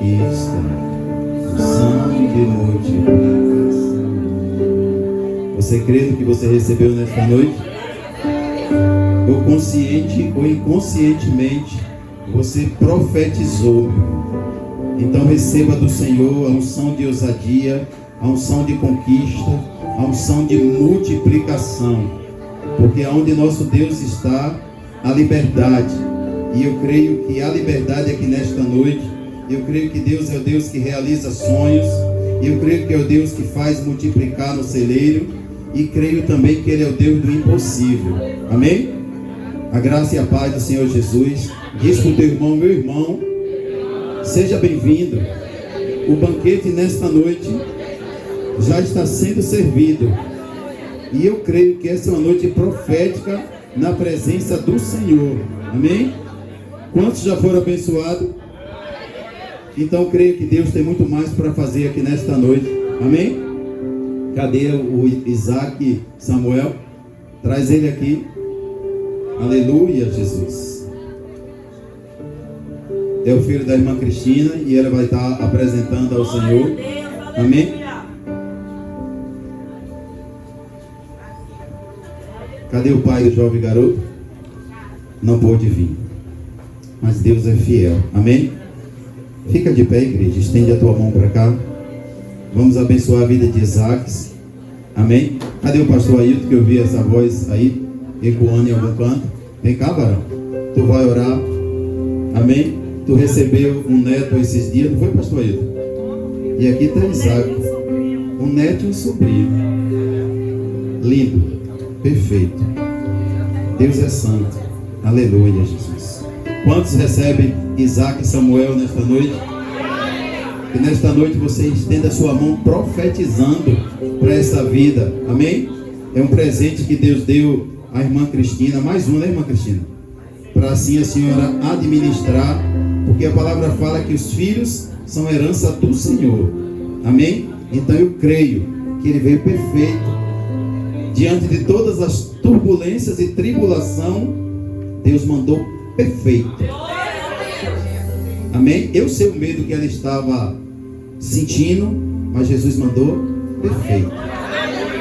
conquista, unção de multiplicação. Você crê no que você recebeu nesta noite? Ou consciente ou inconscientemente você profetizou, meu irmão. Então receba do Senhor a unção de ousadia, a unção de conquista, a unção de multiplicação, porque onde nosso Deus está, a liberdade. E eu creio que há liberdade aqui nesta noite. Eu creio que Deus é o Deus que realiza sonhos. Eu creio que é o Deus que faz multiplicar no celeiro. E creio também que Ele é o Deus do impossível. Amém? A graça e a paz do Senhor Jesus. Diz para o teu irmão: meu irmão, seja bem-vindo. O banquete nesta noite já está sendo servido. E eu creio que essa é uma noite profética na presença do Senhor. Amém? Quantos já foram abençoados? Então creio que Deus tem muito mais para fazer aqui nesta noite. Amém? Cadê o Isaac Samuel? Traz ele aqui. Aleluia, Jesus. É o filho da irmã Cristina e ela vai estar apresentando ao Senhor. Amém? Cadê o pai do jovem garoto? Não pôde vir. Mas Deus é fiel. Amém? Fica de pé, igreja. Estende a tua mão para cá. Vamos abençoar a vida de Isaac. Amém? Cadê o pastor Ailton, que eu vi essa voz aí ecoando em algum canto? Vem cá, varão. Tu vai orar. Amém? Tu recebeu um neto esses dias, não foi, pastor Ailton? E aqui está Isaac. Um neto e um sobrinho. Lindo. Perfeito. Deus é santo. Aleluia, Jesus. Quantos recebem Isaac e Samuel nesta noite? Que nesta noite você estenda a sua mão profetizando para essa vida. Amém? É um presente que Deus deu à irmã Cristina. Mais um, né, irmã Cristina? Para assim a senhora administrar. Porque a palavra fala que os filhos são herança do Senhor. Amém? Então eu creio que ele veio perfeito. Diante de todas as turbulências e tribulação, Deus mandou perfeito. Amém? Eu sei o medo que ela estava sentindo, mas Jesus mandou perfeito.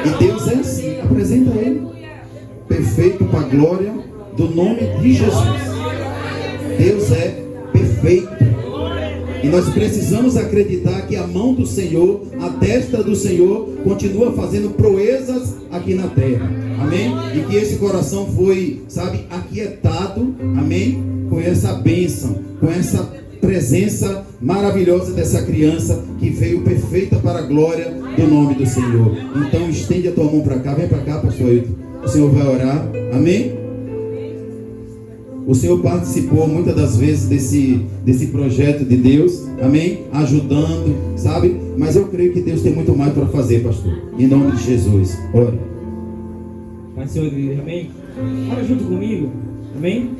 E Deus é assim, apresenta Ele perfeito para a glória do nome de Jesus. Deus é perfeito. E nós precisamos acreditar que a mão do Senhor, a destra do Senhor, continua fazendo proezas aqui na terra. Amém? E que esse coração foi, sabe, aquietado. Amém? Com essa bênção, com essa presença maravilhosa dessa criança que veio perfeita para a glória do nome do Senhor. Então estende a tua mão para cá, vem para cá, pastor Ailton. O Senhor vai orar. Amém? O Senhor participou muitas das vezes desse projeto de Deus, amém? Ajudando, sabe? Mas eu creio que Deus tem muito mais para fazer, pastor. Em nome de Jesus, ore. Pai, Senhor, amém? Ora junto comigo, amém?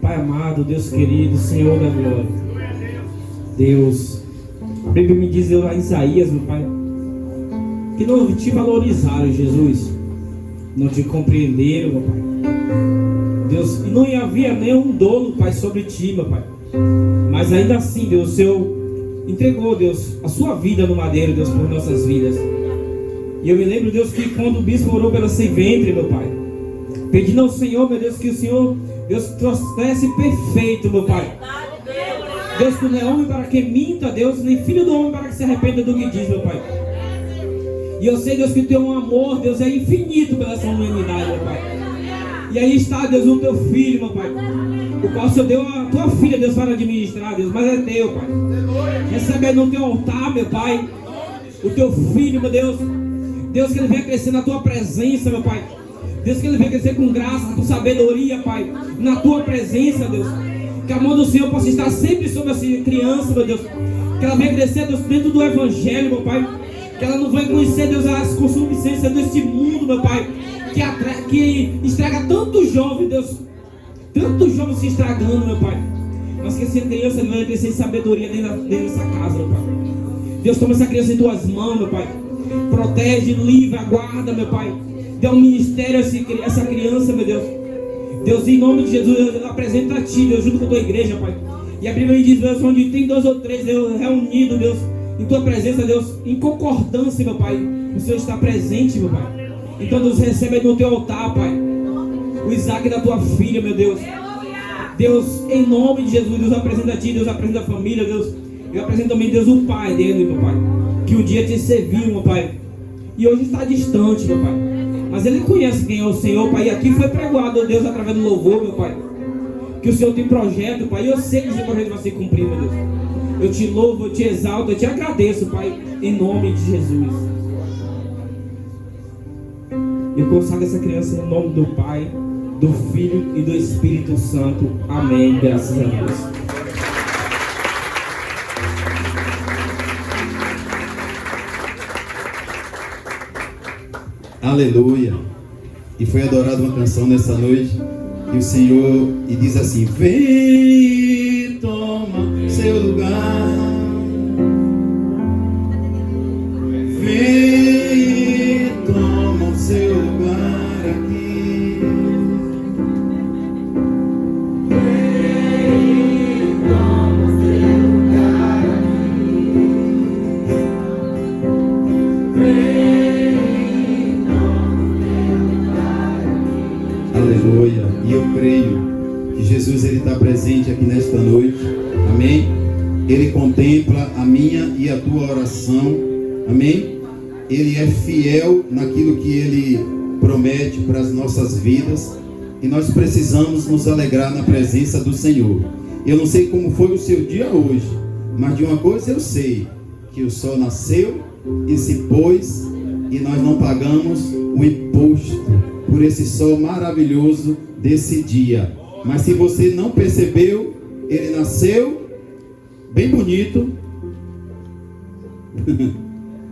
Pai amado, Deus querido, Senhor da glória. Deus, a Bíblia me diz lá em Isaías, meu Pai, que não te valorizaram, Jesus. Não te compreenderam, meu Pai. Deus, e não havia nenhum dolo, Pai, sobre ti, meu Pai. Mas ainda assim, Deus, o Senhor entregou, Deus, a sua vida no madeiro, Deus, por nossas vidas. E eu me lembro, Deus, que quando o bispo orou pela sem ventre, meu Pai, pedindo ao Senhor, meu Deus, que o Senhor, Deus, trouxesse perfeito, meu Pai. Deus, que não é homem para que minta, Deus, nem filho do homem para que se arrependa do que diz, meu Pai. E eu sei, Deus, que o teu amor, Deus, é infinito pela essa humanidade, meu Pai. E aí está, Deus, o teu filho, meu Pai, o qual o Senhor deu a tua filha, Deus, para administrar, Deus, mas é teu, Pai. Recebe aí no teu altar, meu Pai, o teu filho, meu Deus. Deus, que ele venha crescer na tua presença, meu Pai. Deus, que ele venha crescer com graça, com sabedoria, Pai, na tua presença, Deus. Que a mão do Senhor possa estar sempre sobre essa criança, meu Deus. Que ela venha crescer, Deus, dentro do Evangelho, meu Pai. Que ela não venha conhecer, Deus, as consumiscências deste mundo, meu Pai. Que estraga tanto jovem, Deus. Tantos jovens se estragando, meu Pai. Mas que essa criança venha crescer em sabedoria dentro dessa casa, meu Pai. Deus, toma essa criança em tuas mãos, meu Pai. Protege, livra, guarda, meu Pai. Dê um ministério a essa criança, meu Deus. Deus, em nome de Jesus, eu apresento a Ti, Deus, junto com a tua igreja, Pai. E a Bíblia diz, Deus, onde tem 2 ou 3, Deus, reunido, Deus, em tua presença, Deus, em concordância, meu Pai, o Senhor está presente, meu Pai. Então, Deus, recebe no teu altar, Pai, o Isaac da tua filha, meu Deus. Deus, em nome de Jesus, Deus apresenta a ti, Deus apresenta a família, Deus. Eu apresento também, Deus, o pai dele, meu Pai, que um dia te serviu, meu Pai, e hoje está distante, meu Pai, mas ele conhece quem é o Senhor, Pai, e aqui foi pregado, Deus, através do louvor, meu Pai, que o Senhor tem projeto, Pai, e eu sei que esse projeto vai ser cumprido, meu Deus. Eu te louvo, eu te exalto, eu te agradeço, Pai, em nome de Jesus. Eu consagro essa criança em nome do Pai, do Filho e do Espírito Santo. Amém. Graças a Deus. Aleluia. E foi adorada uma canção nessa noite, e o Senhor e diz assim: vem, toma seu lugar, vem, toma o seu lugar aqui, vem, toma o seu lugar aqui, vem, toma o seu lugar aqui. Aleluia. E eu creio que Jesus, ele está presente aqui nesta noite, amém? Ele contempla a minha e a tua oração, amém? Ele é fiel naquilo que ele promete para as nossas vidas, e nós precisamos nos alegrar na presença do Senhor. Eu não sei como foi o seu dia hoje, mas de uma coisa eu sei, que o sol nasceu e se pôs, e nós não pagamos o imposto por esse sol maravilhoso desse dia. Mas se você não percebeu, ele nasceu bem bonito. Ele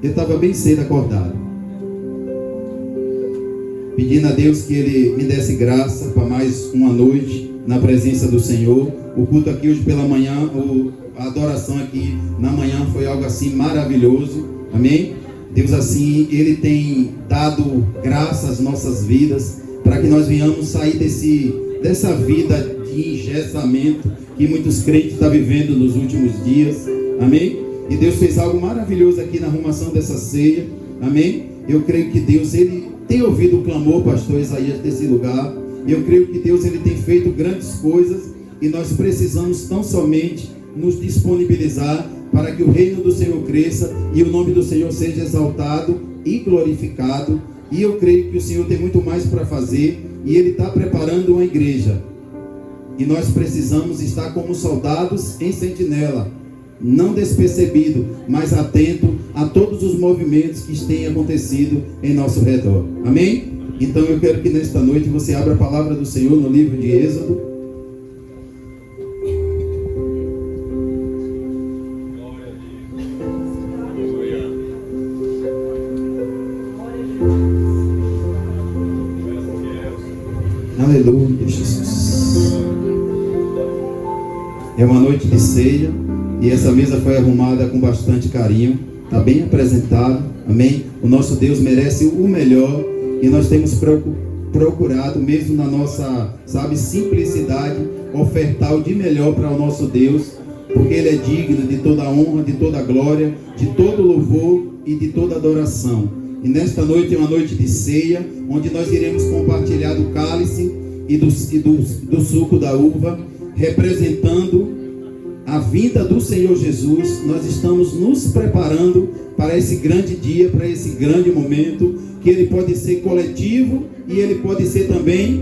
estava bem cedo acordado, pedindo a Deus que ele me desse graça para mais uma noite na presença do Senhor. O culto aqui hoje pela manhã, a adoração aqui na manhã foi algo assim maravilhoso, amém? Deus assim, ele tem dado graça às nossas vidas, para que nós venhamos sair dessa vida de engessamento que muitos crentes estão vivendo nos últimos dias, amém? E Deus fez algo maravilhoso aqui na arrumação dessa ceia, amém? Eu creio que Deus, ele tem ouvido o clamor, pastor Isaías, desse lugar. Eu creio que Deus, ele tem feito grandes coisas, e nós precisamos tão somente nos disponibilizar para que o reino do Senhor cresça e o nome do Senhor seja exaltado e glorificado. E eu creio que o Senhor tem muito mais para fazer, e ele está preparando uma igreja, e nós precisamos estar como soldados em sentinela, não despercebido, mas atento a todos os movimentos que têm acontecido em nosso redor, amém? Então eu quero que nesta noite você abra a palavra do Senhor no livro de Êxodo. Aleluia, Jesus. É uma noite de ceia, e essa mesa foi arrumada com bastante carinho, está bem apresentado, amém? O nosso Deus merece o melhor, e nós temos procurado, mesmo na nossa, simplicidade, ofertar o de melhor para o nosso Deus, porque Ele é digno de toda honra, de toda glória, de todo louvor e de toda adoração. E nesta noite é uma noite de ceia, onde nós iremos compartilhar do cálice e do suco da uva, representando a vinda do Senhor Jesus. Nós estamos nos preparando para esse grande dia, para esse grande momento, que ele pode ser coletivo e ele pode ser também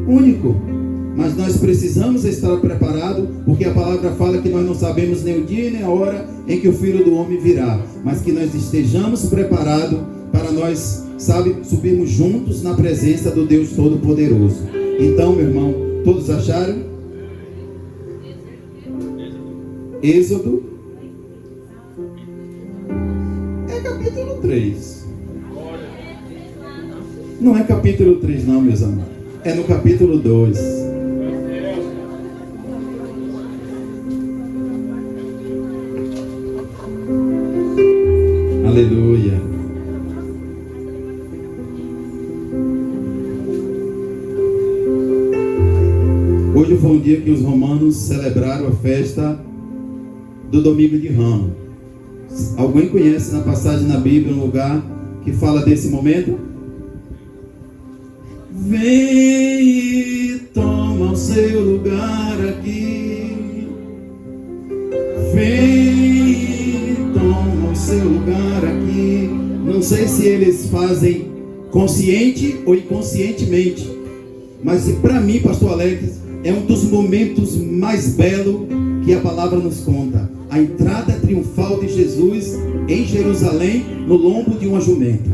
único. Mas nós precisamos estar preparados, porque a palavra fala que nós não sabemos nem o dia nem a hora em que o Filho do Homem virá, mas que nós estejamos preparados para nós, subirmos juntos na presença do Deus Todo-Poderoso. Então, meu irmão, todos acharam? Êxodo é capítulo 3. Não é capítulo 3 não, meus amados. É no capítulo 2. Aleluia. Hoje foi um dia que os romanos celebraram a festa do Domingo de Ramos. Alguém conhece na passagem na Bíblia um lugar que fala desse momento? Vem e toma o seu lugar aqui. Vem e toma o seu lugar aqui. Não sei se eles fazem consciente ou inconscientemente, mas para mim, pastor Alex, é um dos momentos mais belos que a palavra nos conta. A entrada triunfal de Jesus em Jerusalém no lombo de uma jumenta.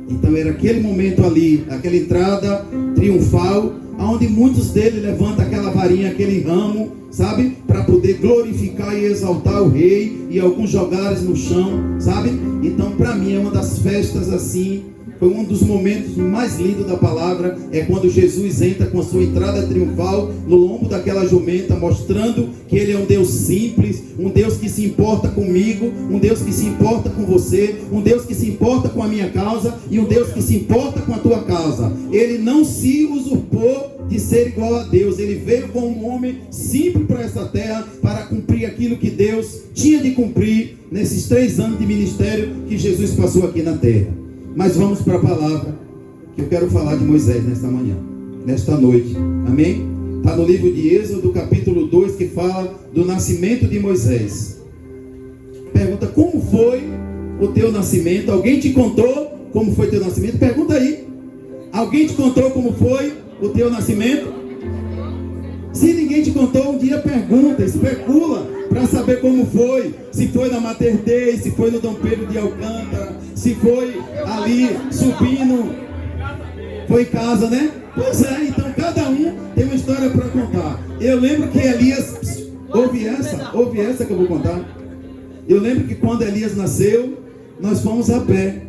Então era aquele momento ali, aquela entrada triunfal, onde muitos deles levantam aquela varinha, aquele ramo, sabe? Para poder glorificar e exaltar o rei, e alguns jogares no chão, sabe? Então para mim é uma das festas assim, foi um dos momentos mais lindos da palavra, é quando Jesus entra com a sua entrada triunfal no lombo daquela jumenta, mostrando que Ele é um Deus simples, um Deus que se importa comigo, um Deus que se importa com você, um Deus que se importa com a minha causa e um Deus que se importa com a tua causa. Ele não se usurpou de ser igual a Deus, Ele veio como um homem simples para essa terra, para cumprir aquilo que Deus tinha de cumprir nesses 3 anos de ministério que Jesus passou aqui na terra. Mas vamos para a palavra, que eu quero falar de Moisés nesta manhã, nesta noite, amém? Está no livro de Êxodo, capítulo 2, que fala do nascimento de Moisés. Pergunta, como foi o teu nascimento? Alguém te contou como foi o teu nascimento? Pergunta aí. Alguém te contou como foi o teu nascimento? Se ninguém te contou, um dia pergunta, especula, para saber como foi. Se foi na Mater Dei, se foi no Dom Pedro de Alcântara, se foi ali subindo, foi em casa, né? Pois é, então cada um tem uma história para contar. Eu lembro que Elias, ouve essa que eu vou contar. Eu lembro que quando Elias nasceu, nós fomos a pé.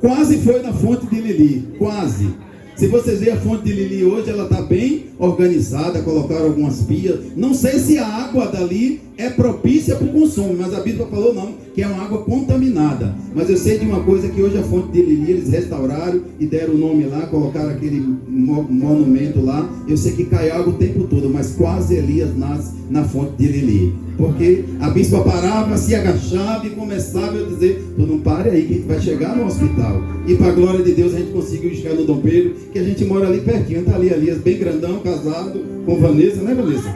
Quase foi na fonte de Lili, quase. Se vocês verem a fonte de Lili hoje, ela está bem organizada, colocaram algumas pias. Não sei se a água dali é propícia para o consumo, mas a Bíblia falou não, que é uma água contaminada. Mas eu sei de uma coisa, que hoje a fonte de Lili eles restauraram e deram o nome lá, colocaram aquele monumento lá. Eu sei que cai água o tempo todo, mas quase Elias nasce na fonte de Lili. Porque a bispa parava, se agachava e começava a dizer, tu não pare aí que a gente vai chegar no hospital. E para a glória de Deus a gente conseguiu chegar no Dom Pedro, que a gente mora ali pertinho, está ali, Elias bem grandão, casado com Vanessa, né Vanessa?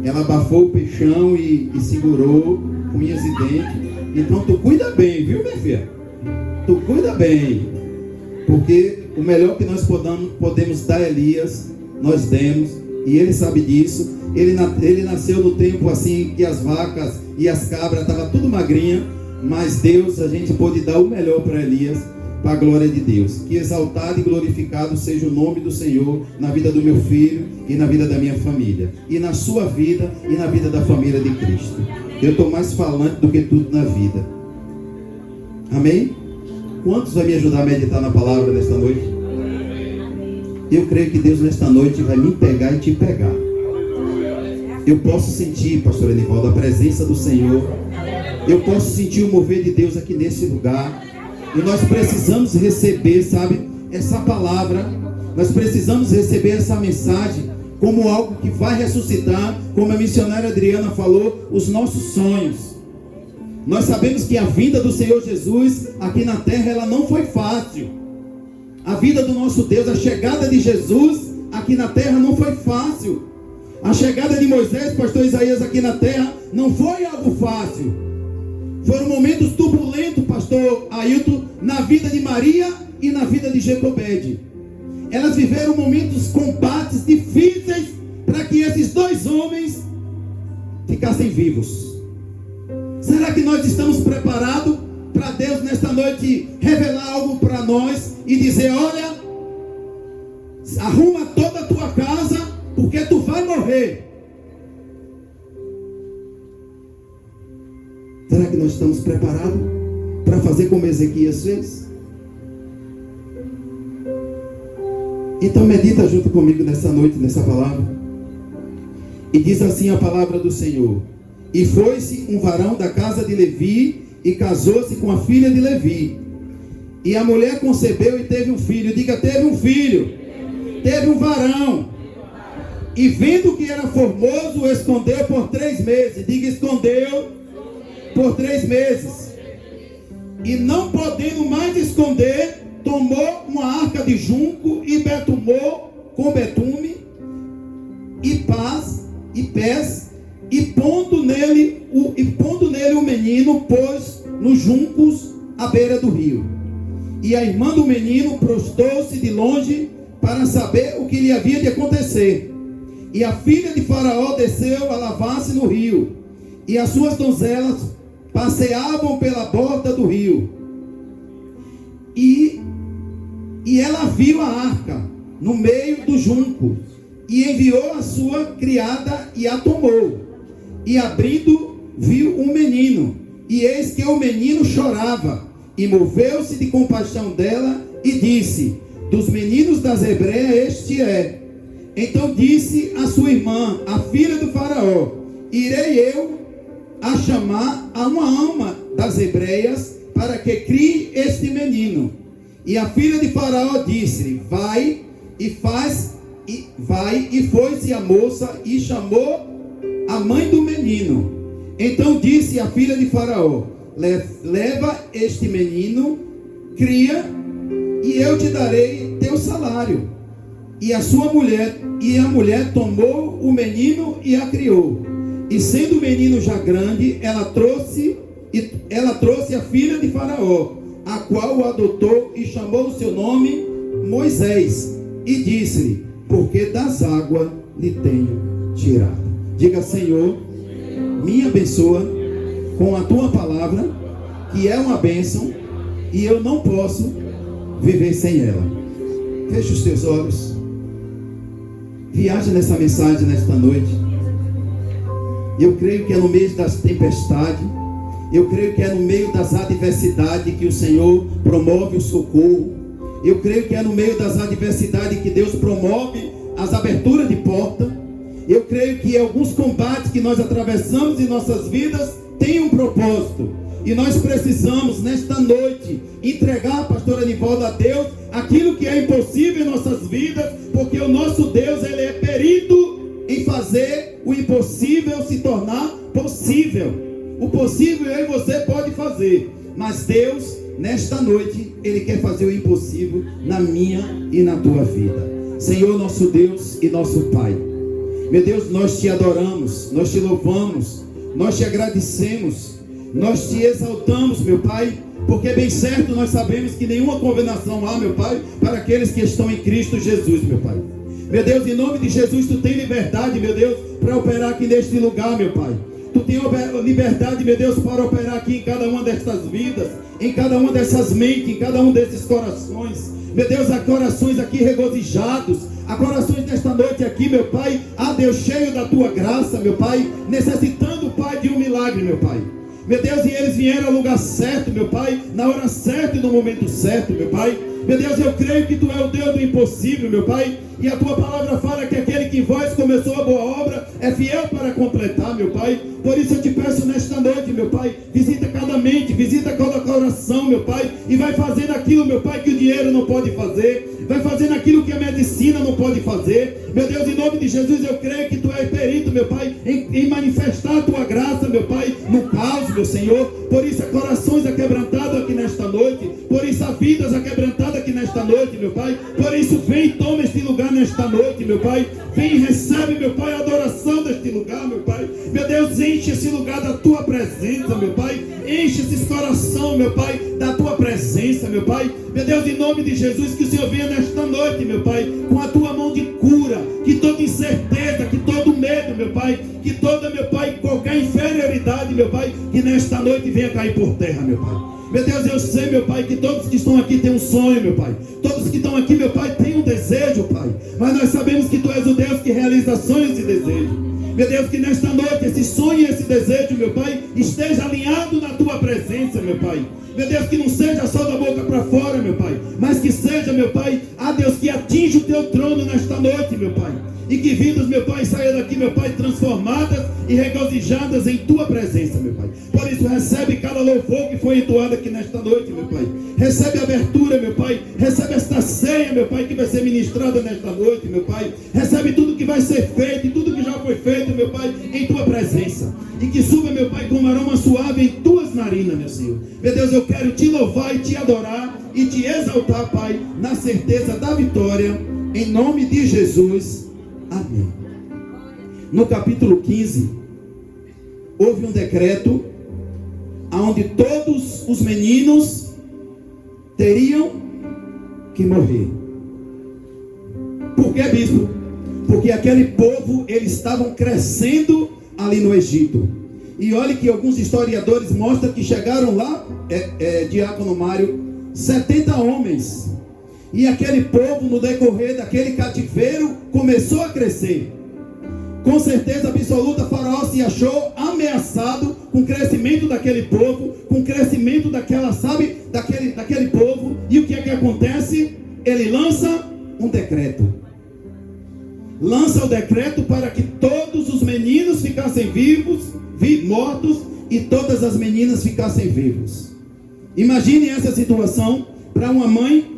Ela abafou o peixão e segurou unhas e dentes. Então tu cuida bem, viu minha filha? Tu cuida bem, porque o melhor que nós podemos dar a Elias, nós demos, e ele sabe disso. Ele nasceu no tempo assim que as vacas e as cabras estavam tudo magrinha, mas Deus, a gente pôde dar o melhor para Elias, para a glória de Deus. Que exaltado e glorificado seja o nome do Senhor na vida do meu filho e na vida da minha família, e na sua vida e na vida da família de Cristo. Eu estou mais falante do que tudo na vida. Amém? Quantos vai me ajudar a meditar na palavra nesta noite? Eu creio que Deus nesta noite vai me pegar e te pegar. Eu posso sentir, pastor Enivaldo, a presença do Senhor. Eu posso sentir o mover de Deus aqui nesse lugar. E nós precisamos receber, sabe, essa palavra. Nós precisamos receber essa mensagem como algo que vai ressuscitar, como a missionária Adriana falou, os nossos sonhos. Nós sabemos que a vinda do Senhor Jesus aqui na terra, ela não foi fácil. A vida do nosso Deus, a chegada de Jesus aqui na terra não foi fácil. A chegada de Moisés, pastor Isaías, aqui na terra não foi algo fácil. Foram momentos turbulentos, pastor Ailton, na vida de Maria e na vida de Jacobede. Elas viveram momentos, combates difíceis, para que esses 2 homens ficassem vivos. Será que nós estamos preparados para Deus nesta noite revelar algo para nós e dizer, olha, arruma toda a tua casa, porque tu vai morrer? Será que nós estamos preparados para fazer como Ezequias fez? Então medita junto comigo nessa noite, nessa palavra. E diz assim a palavra do Senhor: e foi-se um varão da casa de Levi, e casou-se com a filha de Levi. E a mulher concebeu e teve um filho. Diga, teve um filho. teve um varão. E vendo que era formoso, o escondeu por 3 meses. Diga, escondeu por 3 meses. E não podendo mais esconder, tomou uma arca de junco e betumou com betume e pés, e pondo nele o menino, pôs nos juncos à beira do rio. E a irmã do menino prostou-se de longe para saber o que lhe havia de acontecer. E a filha de Faraó desceu a lavar-se no rio, e as suas donzelas passeavam pela borda do rio. E ela viu a arca no meio do junco, e enviou a sua criada e a tomou. E abrindo, viu um menino, e eis que o menino chorava, e moveu-se de compaixão dela, e disse: dos meninos das Hebreias este é. Então disse a sua irmã, a filha do Faraó: irei eu a chamar a uma ama das Hebreias, para que crie este menino. E a filha de Faraó disse-lhe: vai, e foi-se a moça, e chamou a mãe do menino. Então disse a filha de Faraó: leva este menino, cria, e eu te darei teu salário. E a mulher tomou o menino e a criou. E sendo o menino já grande, ela trouxe a filha de Faraó, a qual o adotou e chamou o seu nome Moisés. E disse-lhe: porque das águas lhe tenho tirado. Diga: Senhor, me abençoa com a tua palavra, que é uma bênção, e eu não posso viver sem ela. Feche os teus olhos. Viaja nessa mensagem nesta noite. Eu creio que é no meio das tempestades, eu creio que é no meio das adversidades que o Senhor promove o socorro. Eu creio que é no meio das adversidades que Deus promove as aberturas de porta. Eu creio que alguns combates que nós atravessamos em nossas vidas têm um propósito. E nós precisamos, nesta noite, entregar, pastora Nivalda, a Deus aquilo que é impossível em nossas vidas, porque o nosso Deus, Ele é perito em fazer o impossível se tornar possível. O possível eu e você pode fazer, mas Deus, nesta noite, Ele quer fazer o impossível na minha e na tua vida. Senhor, nosso Deus e nosso Pai, meu Deus, nós te adoramos, nós te louvamos, nós te agradecemos, nós te exaltamos, meu Pai, porque bem certo nós sabemos que nenhuma condenação há, meu Pai, para aqueles que estão em Cristo Jesus, meu Pai. Meu Deus, em nome de Jesus, tu tem liberdade, meu Deus, para operar aqui neste lugar, meu Pai. Tu tem liberdade, meu Deus, para operar aqui em cada uma destas vidas, em cada uma dessas mentes, em cada um desses corações. Meu Deus, há corações aqui regozijados, há corações nesta noite aqui, meu Pai, há Deus cheio da tua graça, meu Pai, necessitando, Pai, de um milagre, meu Pai. Meu Deus, e eles vieram ao lugar certo, meu Pai, na hora certa e no momento certo, meu Pai. Meu Deus, eu creio que Tu é o Deus do impossível, meu Pai, e a Tua palavra fala que aquele que em vós começou a boa obra é fiel para completar, meu Pai. Por isso eu te peço nesta noite, meu Pai, visita cada mente, visita cada coração, meu Pai, e vai fazendo aquilo, meu Pai, que o dinheiro não pode fazer, vai fazendo aquilo que a medicina não pode fazer. Meu Deus, em nome de Jesus, eu creio que Tu és perito, meu Pai, em manifestar a Tua graça, meu Pai, no caos, meu Senhor. Por isso há corações aquebrantados aqui nesta noite, por isso há vidas aquebrantadas aqui nesta noite, meu Pai. Por isso vem e toma este lugar nesta noite, meu Pai. Vem e recebe, meu Pai, a adoração deste lugar, meu Pai. Meu Deus, enche esse lugar da Tua presença, meu Pai. Enche esse coração, meu Pai, da Tua presença, meu Pai. Meu Deus, em nome de Jesus, que o Senhor venha nesta noite, meu Pai, com a Tua mão de cura, que toda incerteza, que todo medo, meu Pai, que toda, meu Pai, qualquer inferioridade, meu Pai, que nesta noite venha cair por terra, meu Pai. Meu Deus, eu sei, meu Pai, que todos que estão aqui têm um sonho, meu Pai. Todos que estão aqui, meu Pai, têm um desejo, Pai. Mas nós sabemos que Tu és o Deus que realiza sonhos e desejos. Meu Deus, que nesta noite esse sonho e esse desejo, meu Pai, esteja alinhado na Tua presença, meu Pai. Meu Deus, que não seja só da boca para fora, meu Pai, mas que seja, meu Pai, Deus, que atinja o Teu trono nesta noite, meu Pai. E que vidas, meu Pai, saiam daqui, meu Pai, transformadas e regozijadas em Tua presença, meu Pai. Por isso, recebe cada louvor que foi entoado aqui nesta noite, meu Pai. Recebe a abertura, meu Pai. Recebe esta ceia, meu Pai, que vai ser ministrada ministrada nesta noite, meu Pai. Recebe tudo que vai ser feito e tudo que já foi feito, meu Pai, em Tua presença. E que suba, meu Pai, como aroma suave em Tuas narinas, meu Senhor. Meu Deus, eu quero Te louvar e Te adorar e Te exaltar, Pai, na certeza da vitória, em nome de Jesus. Amém. No capítulo 15, houve um decreto onde todos os meninos teriam que morrer. Por que, bispo? Porque aquele povo, eles estavam crescendo ali no Egito. E olha que alguns historiadores mostram que chegaram lá, Diácono Mário, 70 homens. E aquele povo, no decorrer daquele cativeiro, começou a crescer. Com certeza absoluta, Faraó se achou ameaçado com o crescimento daquele povo, com o crescimento daquela, daquele povo. E o que é que acontece? Ele lança um decreto. Lança o decreto para que todos os meninos ficassem vivos, mortos, e todas as meninas ficassem vivos. Imagine essa situação para uma mãe,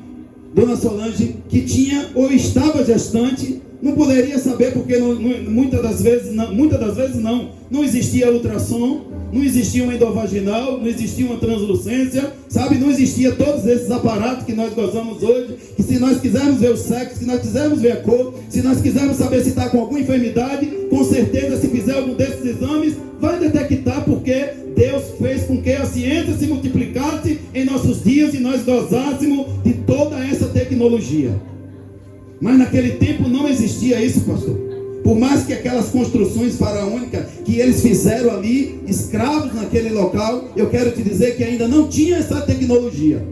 Dona Solange, que tinha ou estava gestante. Não poderia saber porque muitas das vezes não existia ultrassom, não existia uma endovaginal, não existia uma translucência, sabe? Não existia todos esses aparatos que nós gozamos hoje, que se nós quisermos ver o sexo, se nós quisermos ver a cor, se nós quisermos saber se está com alguma enfermidade, com certeza se fizer algum desses exames, vai detectar, porque Deus fez com que a ciência se multiplicasse em nossos dias e nós gozássemos de toda essa tecnologia. Mas naquele tempo não existia isso, pastor. Por mais que aquelas construções faraônicas que eles fizeram ali, escravos naquele local, eu quero te dizer que ainda não tinha essa tecnologia.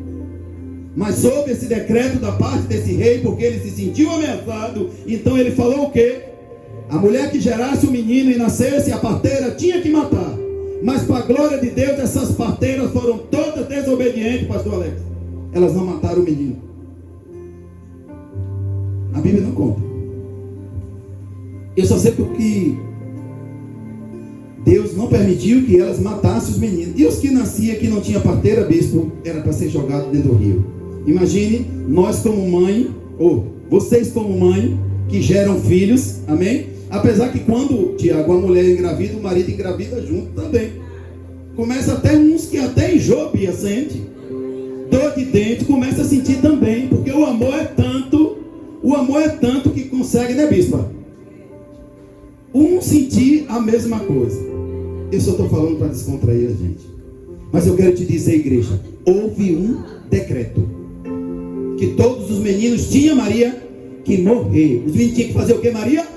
Mas houve esse decreto da parte desse rei, porque ele se sentiu ameaçado. Então ele falou o quê? A mulher que gerasse o menino e nascesse, a parteira tinha que matar. Mas para a glória de Deus, essas parteiras foram todas desobedientes, pastor Alex. Elas não mataram o menino. A Bíblia não conta. Eu só sei porque Deus não permitiu que elas matassem os meninos. E os que nasciam, que não tinha parteira, bispo, era para ser jogado dentro do rio. Imagine nós como mãe, ou vocês como mãe, que geram filhos, amém? Apesar que quando, Tiago, a mulher engravida, o marido engravida junto também. Começa até uns que até enjoa, Bia, sente. Dor de dente, começa a sentir também, porque o amor é tanto que consegue, né, bispa? Sentir a mesma coisa. Eu só estou falando para descontrair a gente. Mas eu quero te dizer, igreja, houve um decreto. Que todos os meninos tinham, Maria, que morrer. Os meninos tinham que fazer o que, Maria?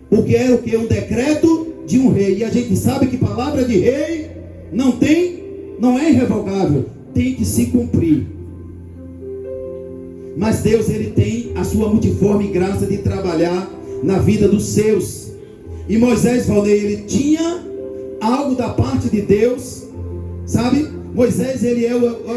Porque era o que? Um decreto de um rei. E a gente sabe que palavra de rei não é irrevogável. Tem que se cumprir. Mas Deus, ele tem a sua multiforme graça de trabalhar na vida dos seus. E Moisés, Valnei, ele tinha algo da parte de Deus, sabe? Moisés, ele é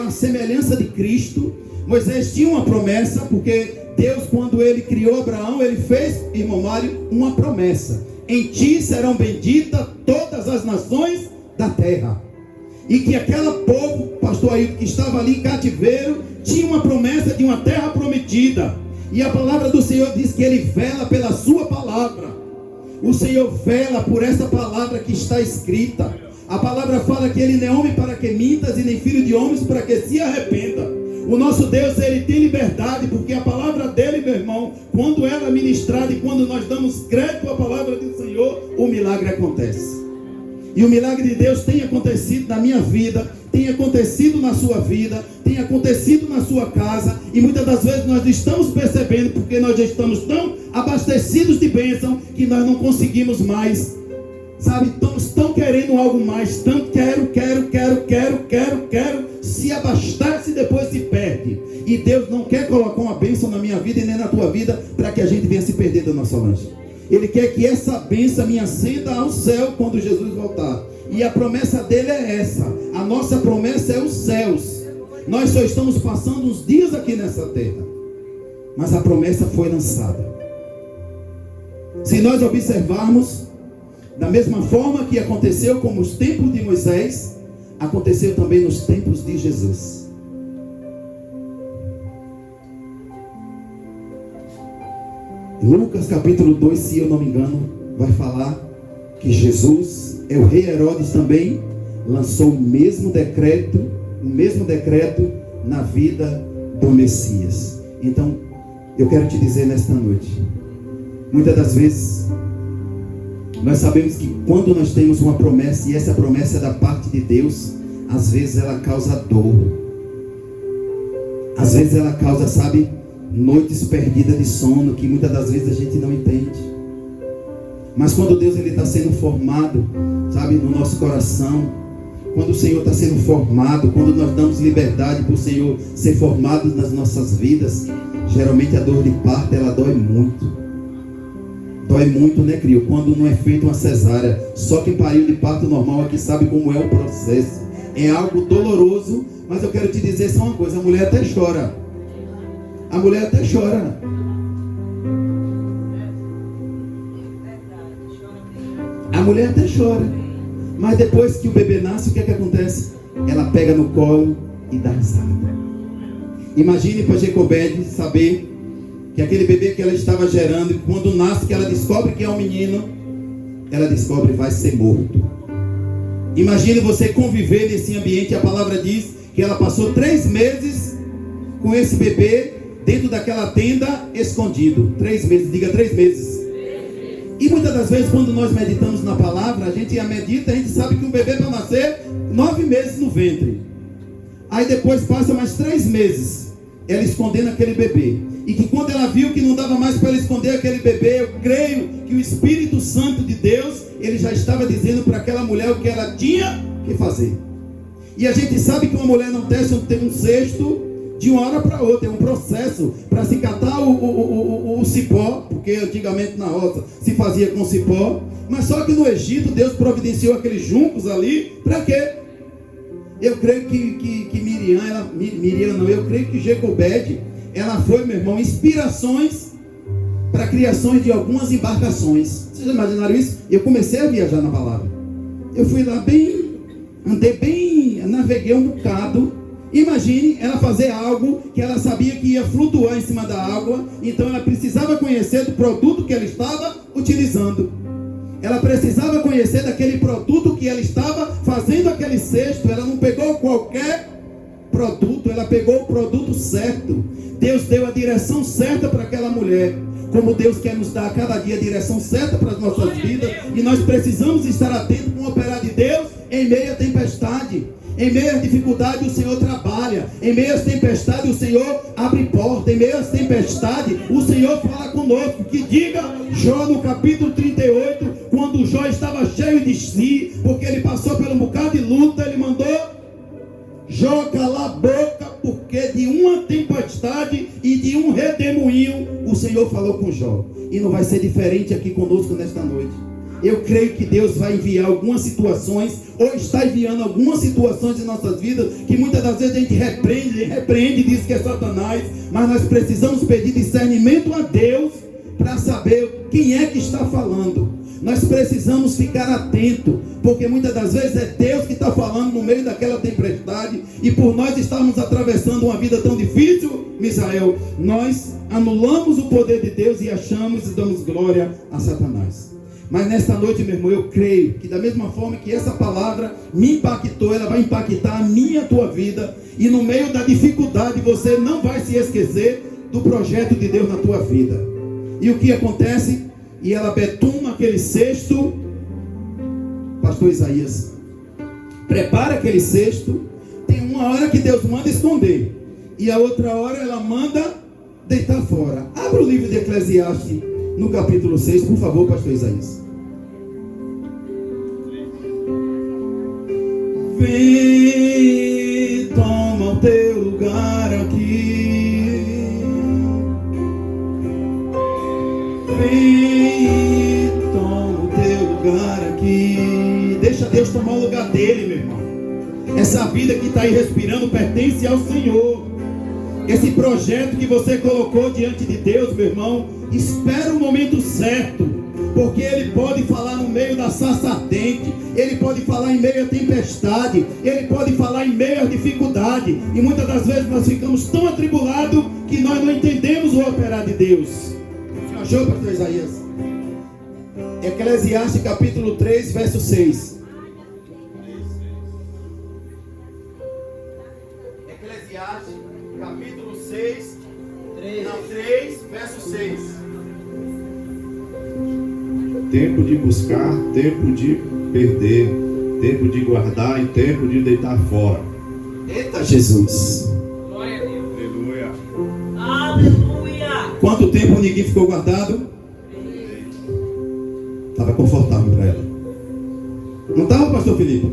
a semelhança de Cristo. Moisés tinha uma promessa, porque Deus, quando ele criou Abraão, ele fez, irmão Mário, uma promessa: em ti serão benditas todas as nações da terra. E que aquele povo, pastor Ailton, que estava ali em cativeiro, tinha uma promessa de uma terra prometida. E a palavra do Senhor diz que ele vela pela sua palavra. O Senhor vela por essa palavra que está escrita. A palavra fala que ele não é homem para que mintas, e nem filho de homens para que se arrependa. O nosso Deus, ele tem liberdade, porque a palavra dele, meu irmão, quando ela é ministrada e quando nós damos crédito à palavra do Senhor, o milagre acontece. E o milagre de Deus tem acontecido na minha vida, tem acontecido na sua vida, tem acontecido na sua casa. E muitas das vezes nós estamos percebendo, porque nós já estamos tão abastecidos de bênção, que nós não conseguimos mais, sabe? Estamos tão querendo algo mais, tanto quero, se abastece e depois se perde. E Deus não quer colocar uma bênção na minha vida e nem na tua vida, para que a gente venha se perder da nossa lanche. Ele quer que essa bênção me acenda ao céu quando Jesus voltar. E a promessa dele é essa. A nossa promessa é os céus. Nós só estamos passando uns dias aqui nessa terra, mas a promessa foi lançada. Se nós observarmos, da mesma forma que aconteceu como os tempos de Moisés, aconteceu também nos tempos de Jesus. Lucas capítulo 2, se eu não me engano, vai falar que Jesus, o rei Herodes também lançou o mesmo decreto na vida do Messias. Então, eu quero te dizer nesta noite, muitas das vezes, nós sabemos que quando nós temos uma promessa, e essa promessa é da parte de Deus, às vezes ela causa dor. Às vezes ela causa, sabe, noites perdidas de sono, que muitas das vezes a gente não entende. Mas quando Deus está sendo formado, sabe, no nosso coração, quando o Senhor está sendo formado, quando nós damos liberdade para o Senhor ser formado nas nossas vidas, geralmente a dor de parto, ela dói muito. Dói muito, né, Crio? Quando não é feita uma cesárea. Só quem pariu de parto normal aqui sabe como é o processo. É algo doloroso, mas eu quero te dizer só uma coisa: a mulher até chora. A mulher até chora. A mulher até chora. Mas depois que o bebê nasce, o que é que acontece? Ela pega no colo e dá risada. Imagine para Jacobede saber que aquele bebê que ela estava gerando, quando nasce, que ela descobre que é um menino, ela descobre que vai ser morto. Imagine você conviver nesse ambiente. A palavra diz que ela passou 3 meses com esse bebê dentro daquela tenda, escondido. 3 meses, diga 3 meses. E muitas das vezes, quando nós meditamos na palavra, a gente medita, a gente sabe que um bebê vai nascer 9 meses no ventre. Aí depois passa mais 3 meses, ela escondendo aquele bebê. E que quando ela viu que não dava mais para ela esconder aquele bebê, eu creio que o Espírito Santo de Deus, ele já estava dizendo para aquela mulher o que ela tinha que fazer. E a gente sabe que uma mulher não tem um cesto de uma hora para outra, é um processo para se catar o cipó, porque antigamente na roça se fazia com cipó, mas só que no Egito Deus providenciou aqueles juncos ali, para quê? Eu creio que eu creio que Jacobede, ela foi, meu irmão, inspirações para criações de algumas embarcações. Vocês já imaginaram isso? Eu comecei a viajar na palavra. Eu fui lá naveguei um bocado. Imagine ela fazer algo que ela sabia que ia flutuar em cima da água. Então ela precisava conhecer do produto que ela estava utilizando. Ela precisava conhecer daquele produto que ela estava fazendo aquele cesto. Ela não pegou qualquer produto, ela pegou o produto certo. Deus deu a direção certa para aquela mulher. Como Deus quer nos dar a cada dia a direção certa para as nossas vidas. E nós precisamos estar atentos com o operar de Deus em meio à tempestade. Em meio às dificuldades o Senhor trabalha. Em meio às tempestades o Senhor abre porta. Em meio às tempestades o Senhor fala conosco. Que diga Jó no capítulo 38, quando Jó estava cheio de si, porque ele passou por um bocado de luta, ele mandou Jó calar a boca, porque de uma tempestade e de um redemoinho o Senhor falou com Jó. E não vai ser diferente aqui conosco nesta noite. Eu creio que Deus vai enviar algumas situações, ou está enviando algumas situações em nossas vidas, que muitas das vezes a gente repreende e diz que é Satanás, mas nós precisamos pedir discernimento a Deus, para saber quem é que está falando. Nós precisamos ficar atento, porque muitas das vezes é Deus que está falando no meio daquela tempestade, e por nós estarmos atravessando uma vida tão difícil, Misael, nós anulamos o poder de Deus e achamos e damos glória a Satanás. Mas nesta noite, meu irmão, eu creio que da mesma forma que essa palavra me impactou, ela vai impactar a minha e a tua vida, e no meio da dificuldade você não vai se esquecer do projeto de Deus na tua vida. E o que acontece? E ela betuma aquele cesto, pastor Isaías, prepara aquele cesto. Tem uma hora que Deus manda esconder, e a outra hora ela manda deitar fora. Abra o livro de Eclesiastes no capítulo 6, por favor, pastor Isaías. Vem, toma o teu lugar aqui. Vem, toma o teu lugar aqui. Deixa Deus tomar o lugar dele, meu irmão. Essa vida que está aí respirando pertence ao Senhor. Esse projeto que você colocou diante de Deus, meu irmão, espera o momento certo, porque Ele pode falar no meio da sarça ardente, Ele pode falar em meio à tempestade, Ele pode falar em meio à dificuldade, e muitas das vezes nós ficamos tão atribulados que nós não entendemos o operar de Deus. Achou, pastor Isaías? Eclesiastes capítulo 3, verso 6. Eclesiastes capítulo 6, 3, verso 6. Tempo de buscar, tempo de perder, tempo de guardar e tempo de deitar fora. Eita Jesus! Glória a Deus. Aleluia. Aleluia. Quanto tempo ninguém ficou guardado? Estava confortável para ela. Não estava, pastor Felipe?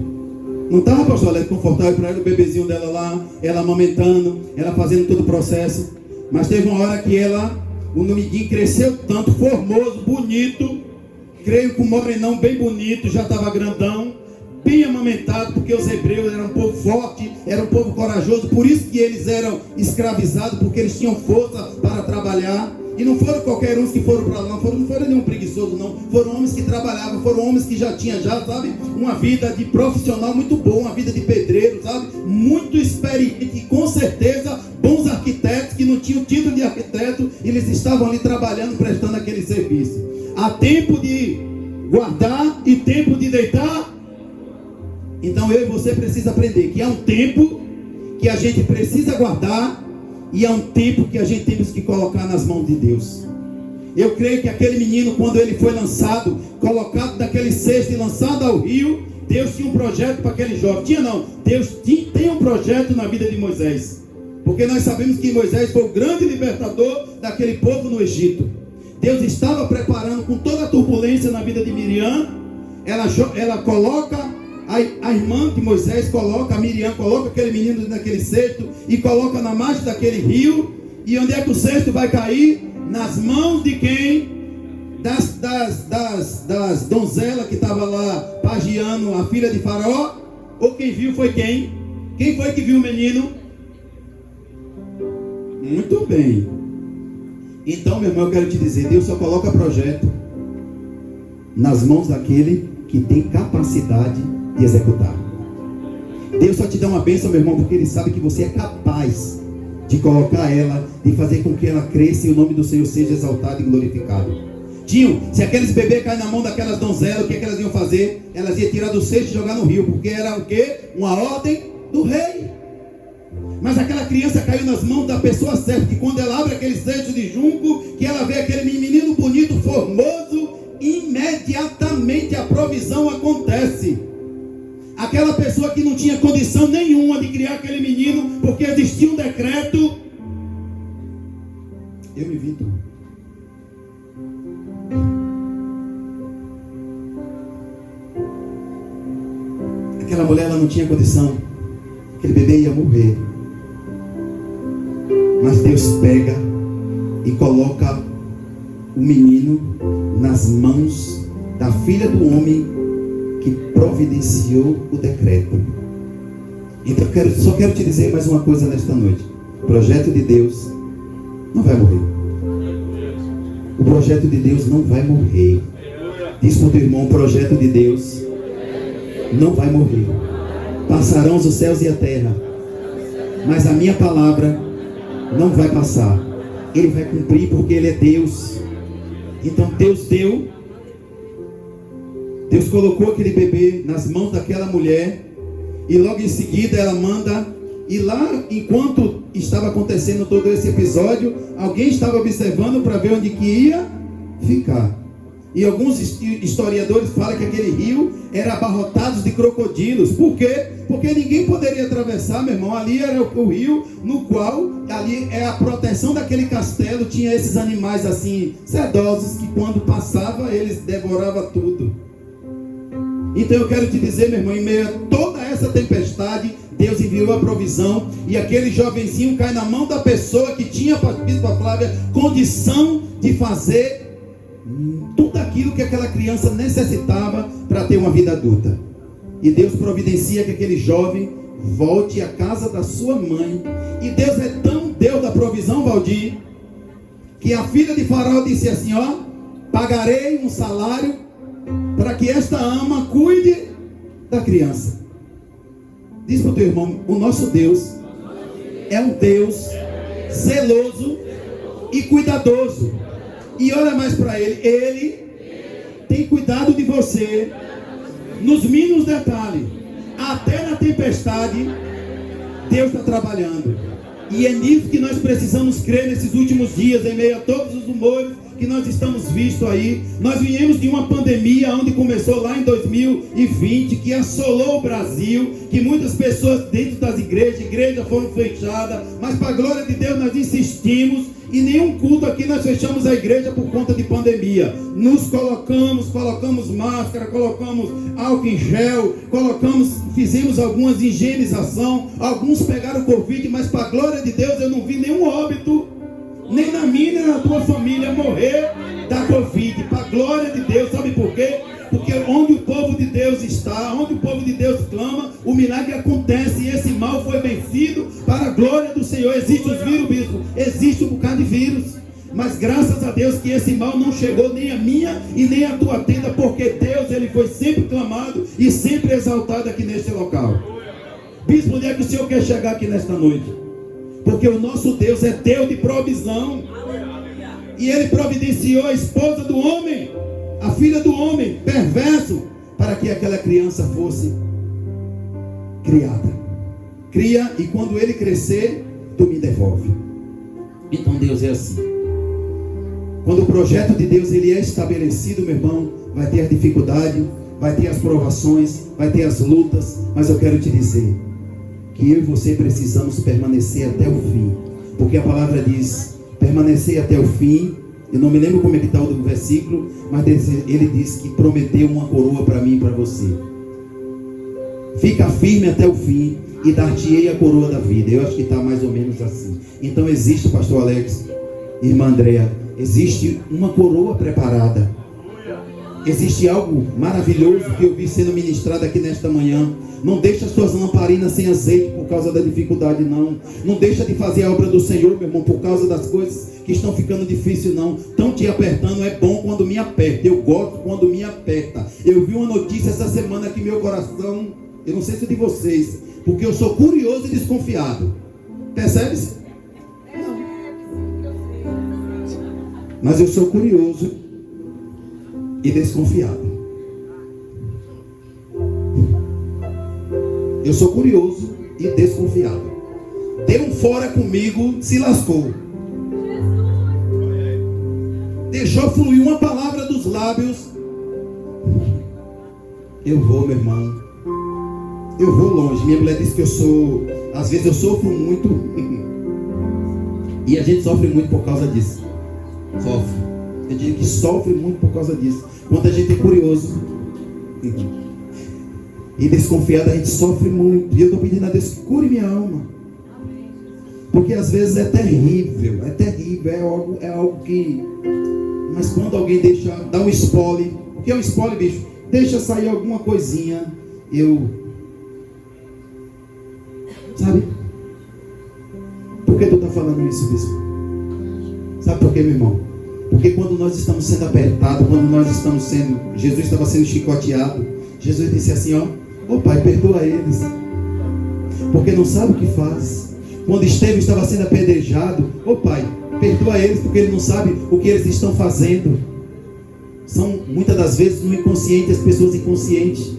Não estava, pastor Alex, confortável para ela, o bebezinho dela lá, ela amamentando, ela fazendo todo o processo. Mas teve uma hora que o Numiguinho cresceu tanto, formoso, bonito. Creio que o morenão bem bonito, já estava grandão, bem amamentado, porque os hebreus eram um povo forte, era um povo corajoso, por isso que eles eram escravizados, porque eles tinham força para trabalhar. E não foram qualquer uns que foram para lá, não foram nenhum preguiçoso, não. Foram homens que trabalhavam, foram homens que já tinham, sabe, uma vida de profissional muito boa, uma vida de pedreiro, sabe, muito experiente, e com certeza bons arquitetos que não tinham título de arquiteto, eles estavam ali trabalhando, prestando aquele serviço. Há tempo de guardar e tempo de deitar. Então eu e você precisa aprender que há um tempo que a gente precisa guardar e há um tempo que a gente temos que colocar nas mãos de Deus. Eu creio que aquele menino, quando ele foi lançado, colocado daquele cesto e lançado ao rio, Deus tinha um projeto para aquele jovem. Tinha não, Deus tem um projeto na vida de Moisés, porque nós sabemos que Moisés foi o grande libertador daquele povo no Egito. Deus estava preparando, com toda a turbulência na vida de Miriam, ela coloca a irmã de Moisés, a Miriam coloca aquele menino naquele cesto e coloca na margem daquele rio. E onde é que o cesto vai cair? Nas mãos de quem? Das donzelas que estava lá pagiando a filha de Faraó. Ou quem viu foi quem? Quem foi que viu o menino? Muito bem. Então, meu irmão, eu quero te dizer, Deus só coloca projeto nas mãos daquele que tem capacidade de executar. Deus só te dá uma bênção, meu irmão, porque Ele sabe que você é capaz de colocar ela, de fazer com que ela cresça e o nome do Senhor seja exaltado e glorificado. Tinham, se aqueles bebês caírem na mão daquelas donzelas, o que elas iam fazer? Elas iam tirar do cesto e jogar no rio, porque era o quê? Uma ordem do rei. Mas aquela criança caiu nas mãos da pessoa certa, que quando ela abre aquele cesto de junco, que ela vê aquele menino bonito, formoso, imediatamente a provisão acontece. Aquela pessoa que não tinha condição nenhuma de criar aquele menino, porque existia um decreto. Eu me vi, então. Aquela mulher, ela não tinha condição. Aquele bebê ia morrer. Mas Deus pega e coloca o menino nas mãos da filha do homem que providenciou o decreto. Então só quero te dizer mais uma coisa nesta noite. O projeto de Deus não vai morrer. O projeto de Deus não vai morrer. Diz para o teu irmão, o projeto de Deus não vai morrer. Passarão os céus e a terra, mas a minha palavra não vai passar. Ele vai cumprir, porque Ele é Deus. Então Deus colocou aquele bebê nas mãos daquela mulher, e logo em seguida ela manda. E lá, enquanto estava acontecendo todo esse episódio, alguém estava observando para ver onde que ia ficar. E alguns historiadores falam que aquele rio era abarrotado de crocodilos. Por quê? Porque ninguém poderia atravessar, meu irmão. Ali era o rio no qual, ali é a proteção daquele castelo. Tinha esses animais assim, sedosos, que quando passava, eles devoravam tudo. Então eu quero te dizer, meu irmão, em meio a toda essa tempestade, Deus enviou a provisão. E aquele jovenzinho cai na mão da pessoa que tinha, Bispa Flávia, condição de fazer tudo aquilo que aquela criança necessitava para ter uma vida adulta. E Deus providencia que aquele jovem volte à casa da sua mãe. E Deus é tão Deus da provisão, Valdir, que a filha de Faraó disse assim: ó, pagarei um salário para que esta ama cuide da criança. Diz para o teu irmão, o nosso Deus é um Deus zeloso e cuidadoso. E olha mais para ele. Ele tem cuidado de você nos mínimos detalhes. Até na tempestade, Deus está trabalhando. E é nisso que nós precisamos crer nesses últimos dias, em meio a todos os rumores que nós estamos visto aí. Nós viemos de uma pandemia onde começou lá em 2020, que assolou o Brasil, que muitas pessoas dentro das igrejas foram fechadas, mas para a glória de Deus nós insistimos. E nenhum culto aqui nós fechamos a igreja por conta de pandemia. Nos colocamos máscara, colocamos álcool em gel, fizemos algumas higienização. Alguns pegaram Covid, mas para a glória de Deus eu não vi nenhum óbito, nem na minha, nem na tua família morrer da Covid. Para a glória de Deus, sabe por quê? Porque onde o povo de Deus está, onde o povo de Deus clama, o milagre acontece e esse mal foi vencido para a glória do Senhor. Existe os vírus, bispo, existe um bocado de vírus, mas graças a Deus que esse mal não chegou nem a minha e nem a tua tenda, porque Deus, ele foi sempre clamado e sempre exaltado aqui neste local. Bispo, onde é que o Senhor quer chegar aqui nesta noite? Porque o nosso Deus é Deus de provisão, e ele providenciou a esposa do homem, a filha do homem perverso, para que aquela criança fosse criada. Cria, e quando ele crescer, tu me devolve. Então Deus é assim. Quando o projeto de Deus ele é estabelecido, meu irmão, vai ter a dificuldade, vai ter as provações, vai ter as lutas, mas eu quero te dizer que eu e você precisamos permanecer até o fim, porque a palavra diz, permanecer até o fim. Eu não me lembro como é que está o versículo, mas ele diz que prometeu uma coroa para mim e para você. Fica firme até o fim e dar-te-ei a coroa da vida. Eu acho que está mais ou menos assim. Então existe, pastor Alex, irmã Andréa, existe uma coroa preparada. Existe algo maravilhoso que eu vi sendo ministrado aqui nesta manhã. Não deixa as suas lamparinas sem azeite por causa da dificuldade, não. Não deixa de fazer a obra do Senhor, meu irmão, por causa das coisas que estão ficando difíceis, não. Estão te apertando, é bom quando me aperta. Eu gosto quando me aperta. Eu vi uma notícia essa semana que meu coração, eu não sei se é de vocês, porque eu sou curioso e desconfiado. Percebe-se? Mas eu sou curioso e desconfiado. Eu sou curioso e desconfiado. Deu um fora comigo, se lascou. Deixou fluir uma palavra dos lábios. Eu vou, meu irmão. Eu vou longe. Minha mulher disse que às vezes eu sofro muito. E a gente sofre muito por causa disso. Sofre. Eu digo que sofre muito por causa disso. Quando a gente é curioso e desconfiado, a gente sofre muito. E eu estou pedindo a Deus que cure minha alma. Porque às vezes é terrível. É algo que... Mas quando alguém dá um spoiler... O que é um spoiler, bicho? Deixa sair alguma coisinha. Sabe? Por que tu está falando isso, bispo? Sabe por quê, meu irmão? Porque quando nós estamos sendo apertados, quando nós estamos sendo... Jesus estava sendo chicoteado. Jesus disse assim, ó Pai, perdoa eles, porque não sabe o que faz. Quando Estevão estava sendo apedrejado, Pai, perdoa eles, porque ele não sabe o que eles estão fazendo. São muitas das vezes no inconsciente as pessoas inconscientes.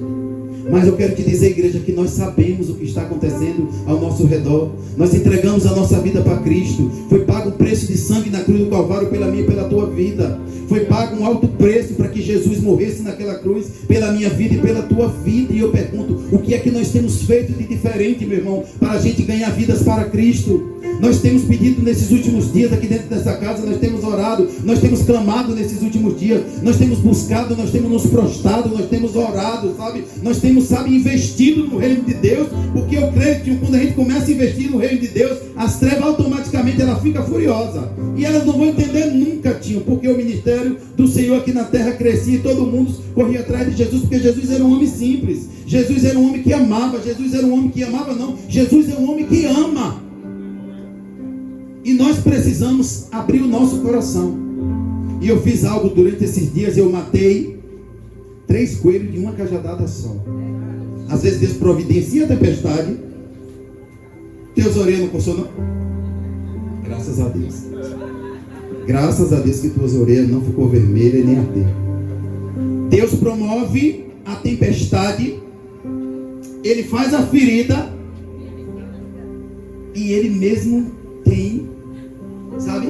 Mas eu quero te dizer, igreja, que nós sabemos o que está acontecendo ao nosso redor. Nós entregamos a nossa vida para Cristo. Foi pago um preço de sangue na cruz do Calvário pela minha e pela tua vida. Foi pago um alto preço para que Jesus morresse naquela cruz pela minha vida e pela tua vida. E eu pergunto, o que é que nós temos feito de diferente, meu irmão, para a gente ganhar vidas para Cristo? Nós temos pedido nesses últimos dias aqui dentro dessa casa, nós temos orado, nós temos clamado nesses últimos dias, nós temos buscado, nós temos nos prostrado, nós temos orado, sabe? Nós temos, investido no reino de Deus, porque eu creio que quando a gente começa a investir no reino de Deus, as trevas automaticamente ela fica furiosa. E elas não vão entender nunca, tio, porque o ministério do Senhor aqui na terra crescia e todo mundo corria atrás de Jesus, porque Jesus era um homem simples. Jesus era um homem que amava. Jesus era um homem que amava, não. Jesus é um homem que ama. E nós precisamos abrir o nosso coração. E eu fiz algo durante esses dias. Eu matei 3 coelhos de uma cajadada só. Às vezes Deus providencia a tempestade. Teus orelhas não coçou, não? Graças a Deus. Graças a Deus que tuas orelhas não ficou vermelha nem ardeu. Deus promove a tempestade, Ele faz a ferida e Ele mesmo tem, sabe,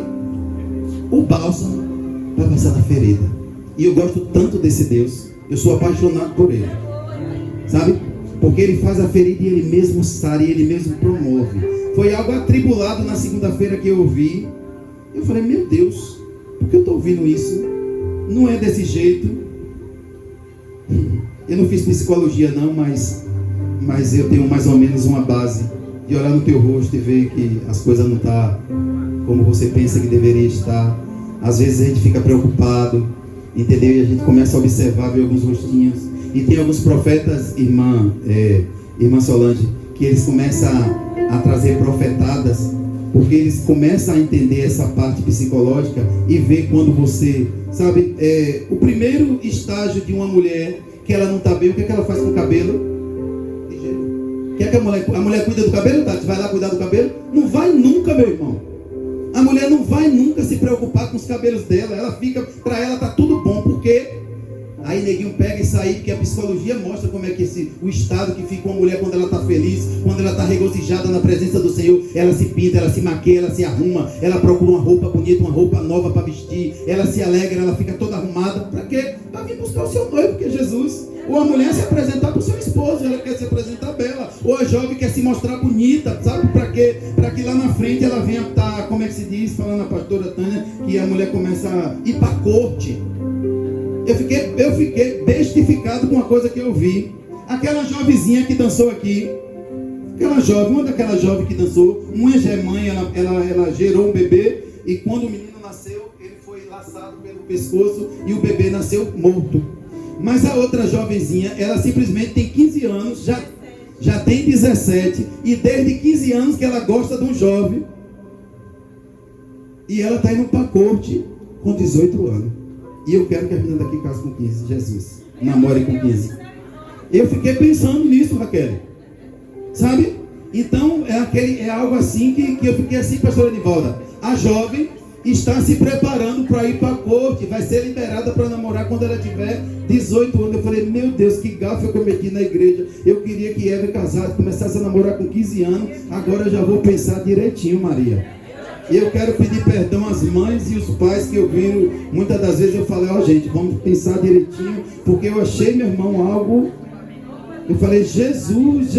o bálsamo para passar na ferida. E eu gosto tanto desse Deus, eu sou apaixonado por Ele, sabe, porque Ele faz a ferida e Ele mesmo sara e Ele mesmo promove. Foi algo atribulado na segunda-feira que eu ouvi. Eu falei, meu Deus, por que eu estou ouvindo isso? Não é desse jeito. Eu não fiz psicologia não, mas eu tenho mais ou menos uma base de olhar no teu rosto e ver que as coisas não estão como você pensa que deveria estar. Às vezes a gente fica preocupado, entendeu? E a gente começa a observar, ver alguns rostinhos. E tem alguns profetas, irmã Solange, que eles começam a trazer profetadas, porque eles começam a entender essa parte psicológica e ver quando você, sabe, o primeiro estágio de uma mulher que ela não está bem, o que é que ela faz com o cabelo? Quer que a mulher cuida do cabelo, Tati? Vai lá cuidar do cabelo? Não vai nunca, meu irmão. A mulher não vai nunca se preocupar com os cabelos dela. Ela fica, para ela tá tudo bom, porque aí neguinho pega isso aí, porque a psicologia mostra como é que o estado que fica uma mulher quando ela está feliz, quando ela está regozijada na presença do Senhor. Ela se pinta, ela se maquia, ela se arruma, ela procura uma roupa bonita, uma roupa nova para vestir, ela se alegra, ela fica toda arrumada. Para quê? Para vir buscar o seu noivo, que é Jesus. Ou a mulher se apresentar para o seu esposo, ela quer se apresentar bela. Ou a jovem quer se mostrar bonita, sabe para quê? Para que lá na frente ela venha estar, como é que se diz, falando a pastora Tânia, que a mulher começa a ir para a corte. Eu fiquei bestificado com uma coisa que eu vi. Aquela jovenzinha que dançou aqui, uma daquelas jovens que dançou, uma já é mãe, ela gerou um bebê, e quando o menino nasceu, ele foi laçado pelo pescoço e o bebê nasceu morto. Mas a outra jovenzinha, ela simplesmente tem 15 anos, já tem 17, e desde 15 anos que ela gosta de um jovem, e ela está indo para a corte com 18 anos. E eu quero que a menina daqui case com 15, Jesus, namore com 15. Eu fiquei pensando nisso, Raquel, sabe? Então é algo assim que eu fiquei assim, pastora Nivalda. A jovem está se preparando para ir para a corte, vai ser liberada para namorar quando ela tiver 18 anos. Eu falei, meu Deus, que gafe eu cometi na igreja. Eu queria que Eva casasse, começasse a namorar com 15 anos. Agora eu já vou pensar direitinho, Maria. E eu quero pedir perdão às mães e os pais que ouviram. Muitas das vezes eu falei, gente, vamos pensar direitinho, porque eu achei, meu irmão, algo. Eu falei, Jesus,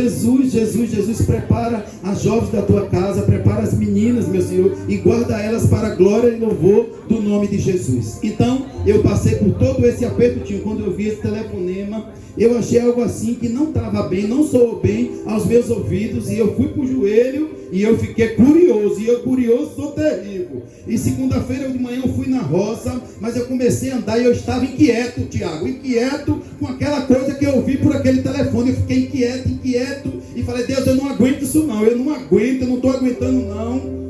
prepara as jovens da tua casa, prepara as meninas, meu Senhor, e guarda elas para a glória e louvor do nome de Jesus. Então, eu passei por todo esse aperto, tio, quando eu vi esse telefonema, eu achei algo assim que não estava bem, não soou bem aos meus ouvidos, e eu fui para o joelho, e eu fiquei curioso, e eu curioso sou terrível. E segunda-feira de manhã eu fui na roça, mas eu comecei a andar e eu estava inquieto, Tiago, inquieto com aquela coisa que eu ouvi por aquele telefone. Eu fiquei inquieto, e falei, Deus, eu não aguento isso não, eu não estou aguentando não.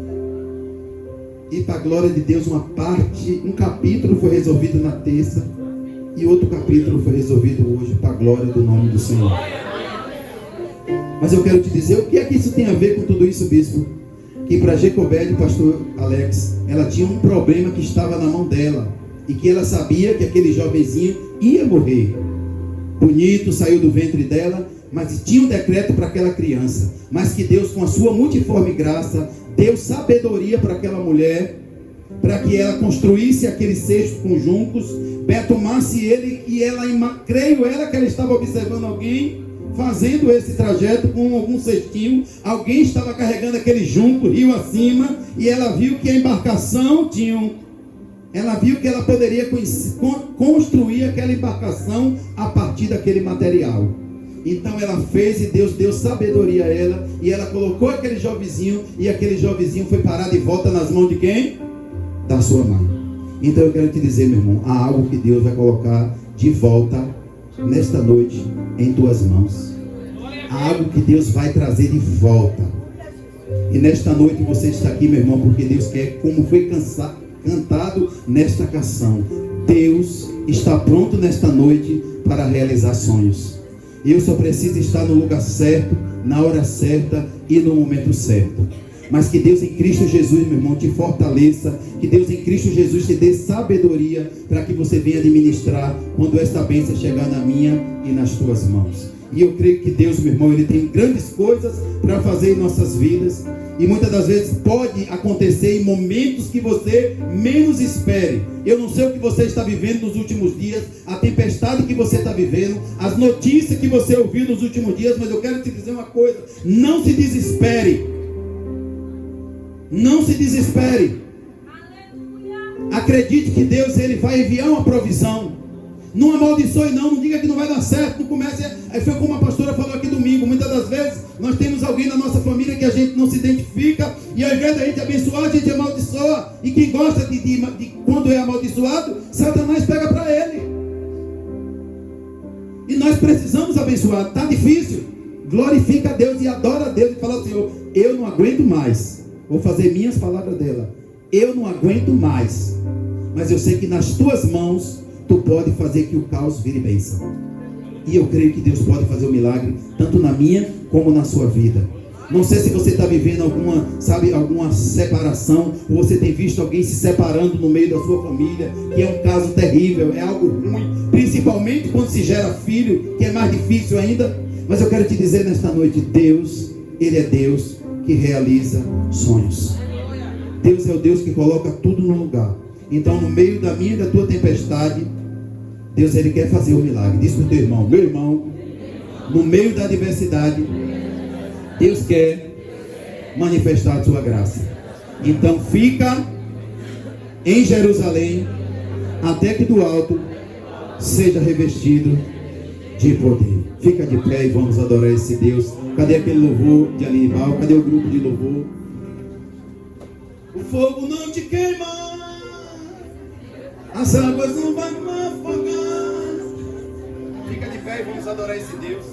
E para a glória de Deus, um capítulo foi resolvido na terça, e outro capítulo foi resolvido hoje, para a glória do nome do Senhor. Mas eu quero te dizer, o que é que isso tem a ver com tudo isso, bispo? Que para Jacobede, pastor Alex, ela tinha um problema que estava na mão dela, e que ela sabia que aquele jovenzinho ia morrer. Bonito, saiu do ventre dela, mas tinha um decreto para aquela criança. Mas que Deus, com a sua multiforme graça, deu sabedoria para aquela mulher, para que ela construísse aquele cesto com juncos, betomasse ele, e creio que ela estava observando alguém fazendo esse trajeto com algum cestinho. Alguém estava carregando aquele junco rio acima, e ela viu que a embarcação ela viu que ela poderia construir aquela embarcação a partir daquele material. Então ela fez, e Deus deu sabedoria a ela, e ela colocou aquele jovenzinho, e aquele jovenzinho foi parar de volta nas mãos de quem? Da sua mãe. Então eu quero te dizer, meu irmão, há algo que Deus vai colocar de volta nesta noite em tuas mãos. Há algo que Deus vai trazer de volta. E nesta noite você está aqui, meu irmão, porque Deus quer, como foi cantado nesta canção, Deus está pronto nesta noite para realizar sonhos. Eu só preciso estar no lugar certo, na hora certa e no momento certo. Mas que Deus em Cristo Jesus, meu irmão, te fortaleça. Que Deus em Cristo Jesus te dê sabedoria para que você venha administrar quando esta bênção chegar na minha e nas tuas mãos. E eu creio que Deus, meu irmão, Ele tem grandes coisas para fazer em nossas vidas. E muitas das vezes pode acontecer em momentos que você menos espere. Eu não sei o que você está vivendo nos últimos dias, a tempestade que você está vivendo, as notícias que você ouviu nos últimos dias, mas eu quero te dizer uma coisa: não se desespere. Não se desespere. Acredite que Deus, Ele vai enviar uma provisão. Não amaldiçoe não diga que não vai dar certo, não comece. Foi como a pastora falou aqui domingo. Muitas das vezes nós temos alguém na nossa família que a gente não se identifica, e ao invés da gente abençoar, a gente amaldiçoa. E quem gosta de quando é amaldiçoado, Satanás pega para ele. E nós precisamos abençoar. Está difícil, glorifica a Deus e adora a Deus e fala: Senhor, eu não aguento mais. Vou fazer minhas palavras dela. Eu não aguento mais, mas eu sei que nas tuas mãos tu pode fazer que o caos vire bênção. E eu creio que Deus pode fazer o milagre, tanto na minha como na sua vida. Não sei se você está vivendo alguma separação, ou você tem visto alguém se separando no meio da sua família, que é um caso terrível, é algo ruim, principalmente quando se gera filho, que é mais difícil ainda. Mas eu quero te dizer nesta noite: Deus, Ele é Deus que realiza sonhos. Deus é o Deus que coloca tudo no lugar. Então, no meio da minha e da tua tempestade, Deus, Ele quer fazer o milagre. Diz para o teu irmão: meu irmão, no meio da adversidade, Deus quer manifestar a sua graça. Então fica em Jerusalém, até que do alto seja revestido de poder. Fica de pé e vamos adorar esse Deus. Cadê aquele louvor de Aníbal? Cadê o grupo de louvor? O fogo não te queima, as águas não vão me afogar. Fica de pé e vamos adorar esse Deus.